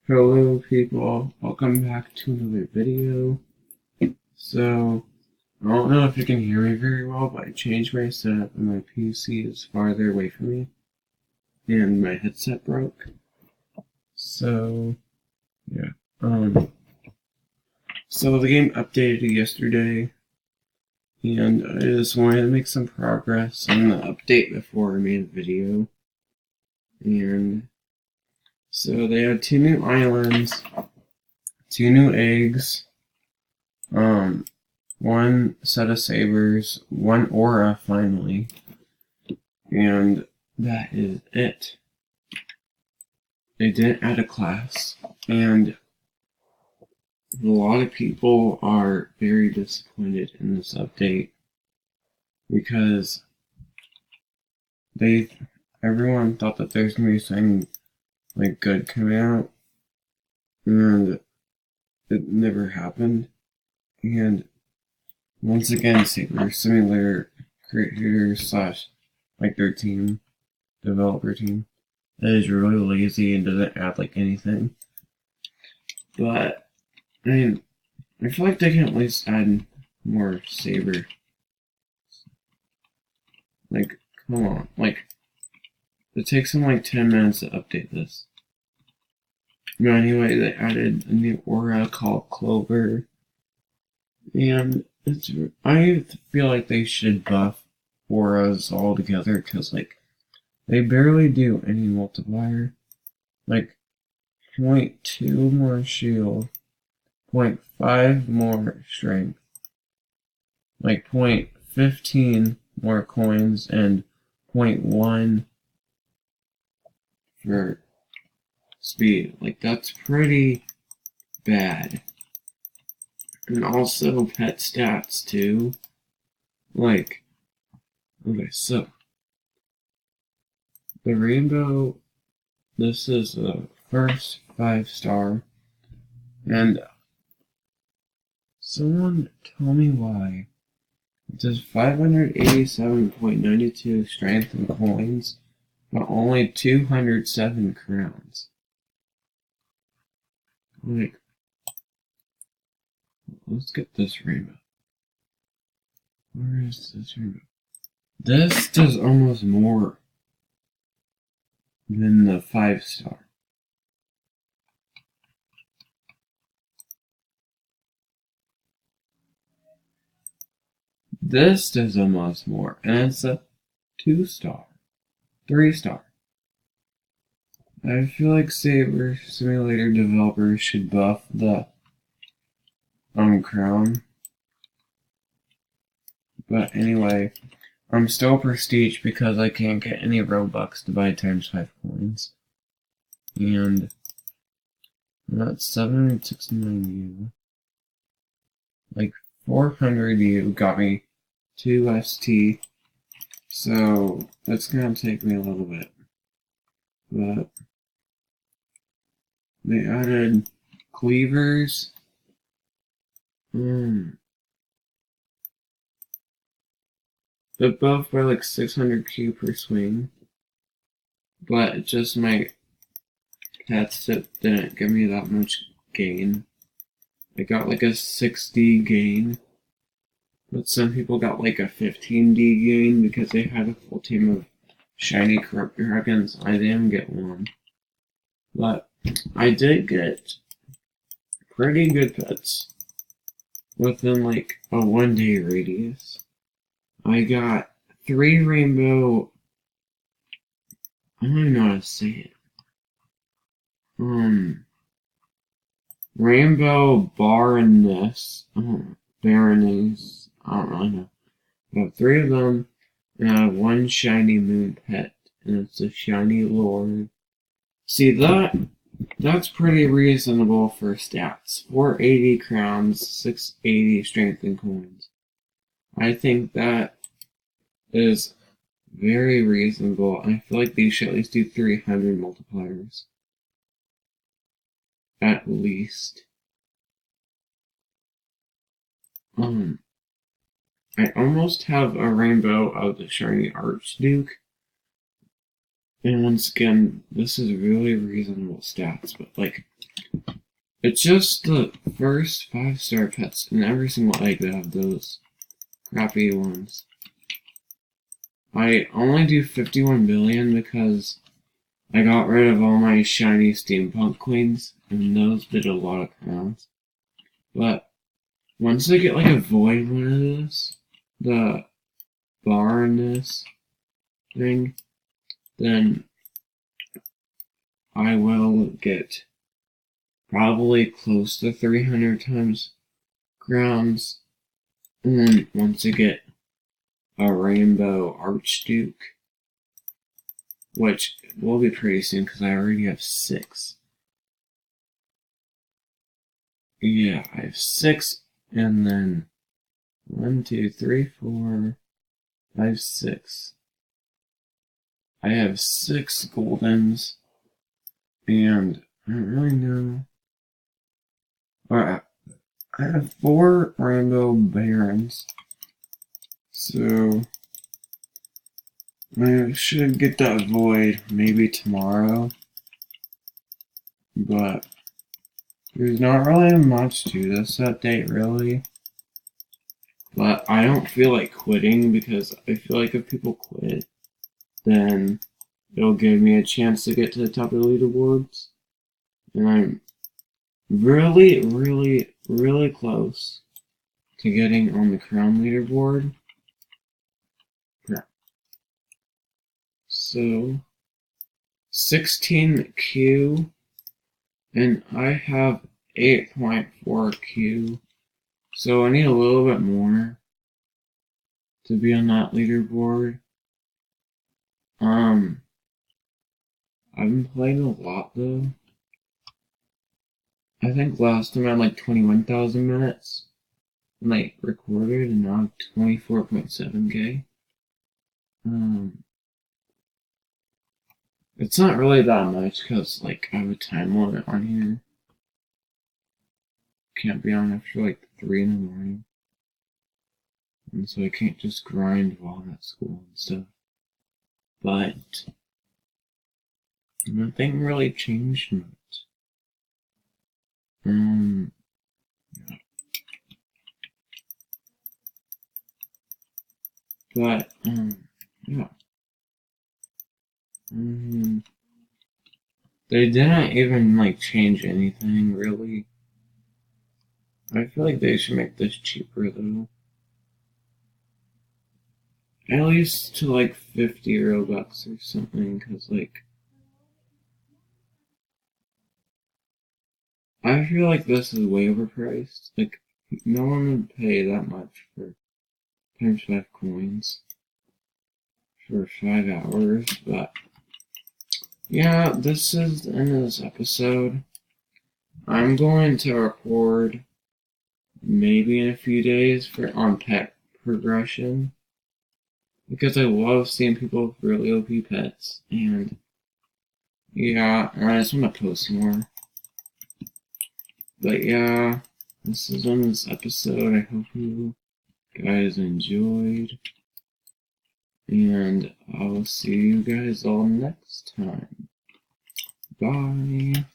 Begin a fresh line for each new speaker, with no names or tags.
Hello people, welcome back to another video. So, I don't know if you can hear me very well, but I changed my setup and my PC is farther away from me, and my headset broke. So, yeah. So the game updated yesterday, and I just wanted to make some progress on the update before I made a video. And so they had 2 new islands, 2 new eggs, 1 set of sabers, 1 aura finally, and that is it. They didn't add a class, and a lot of people are very disappointed in this update because everyone thought that there's gonna be something like good coming out, and it never happened. And once again, Saber Simulator creators / like their team, developer team, that is really lazy and doesn't add like anything. But I mean, I feel like they can at least add more Saber. Like, come on, like it takes them like 10 minutes to update this. But anyway, they added a new aura called Clover, and I feel like they should buff auras altogether because like they barely do any multiplier. Like 0.2 more shield, 0.5 more strength, like 0.15 more coins, and 0.1 for speed. Like that's pretty bad. And also pet stats too. Like, okay, so the rainbow, this is the first 5-star, and someone tell me why it does 587.92 strength and coins, but only 207 crowns. Like, let's get this rainbow. Where is this rainbow? This does almost more than the 5-star. This does almost more, and it's a 2-star, 3-star. I feel like Saber Simulator developers should buff the crown. But anyway, I'm still prestige because I can't get any Robux to buy ×5 coins. And that's 769 U. Like 400 U got me 2 ST. So that's gonna take me a little bit. But they added cleavers. They're both by like 600 Q per swing, but it's just my pets that didn't give me that much gain. I got like a 60 gain, but some people got like a 15D gain because they had a full team of shiny corrupt dragons. I didn't get one, but I did get pretty good pets within like a 1-day radius. I got 3 rainbow. I don't even know how to say it. Rainbow Baroness. Baroness. I don't really know. I have 3 of them, and I have 1 shiny moon pet, and it's a shiny lord. See, that's pretty reasonable for stats. 480 crowns, 680 strength and coins. I think that is very reasonable. I feel like they should at least do 300 multipliers. At least. I almost have a rainbow of the shiny Archduke. And once again, this is really reasonable stats, but like It's just the first 5-star pets in every single egg that have those crappy ones. I only do 51 billion because I got rid of all my shiny steampunk queens, and those did a lot of crowns. But once I get like a void one of this, the barness thing, then I will get probably close to 300 times crowns. And then once I get a rainbow archduke, which will be pretty soon because I already have 6. Yeah, I have 6, and then 1, 2, 3, 4, 5, 6. I have 6 goldens, and I don't really know. Alright, I have 4 rainbow barons, so I should get that void maybe tomorrow, but there's not really much to this update, really. But I don't feel like quitting because I feel like if people quit, then it'll give me a chance to get to the top of the leaderboards. And I'm really, really, really close to getting on the crown leaderboard. Yeah. So, 16Q, and I have 8.4Q. So I need a little bit more to be on that leaderboard. I've been playing a lot though. I think last time I had like 21,000 minutes when I recorded, and now I have 24.7K. It's not really that much because like I have a time limit on here. Can't be on after like 3 in the morning. And so I can't just grind while I'm at school and stuff. But nothing really changed much. Yeah. But, yeah. They didn't even like change anything really. I feel like they should make this cheaper though. At least to like 50 Robux or something, because like I feel like this is way overpriced. Like no one would pay that much for times 5 coins for 5 hours, but yeah, this is the end of this episode. I'm going to record maybe in a few days on pet progression, because I love seeing people with really OP pets, and yeah, I just want to post more. But yeah, this is on this episode. I hope you guys enjoyed, and I'll see you guys all next time. Bye.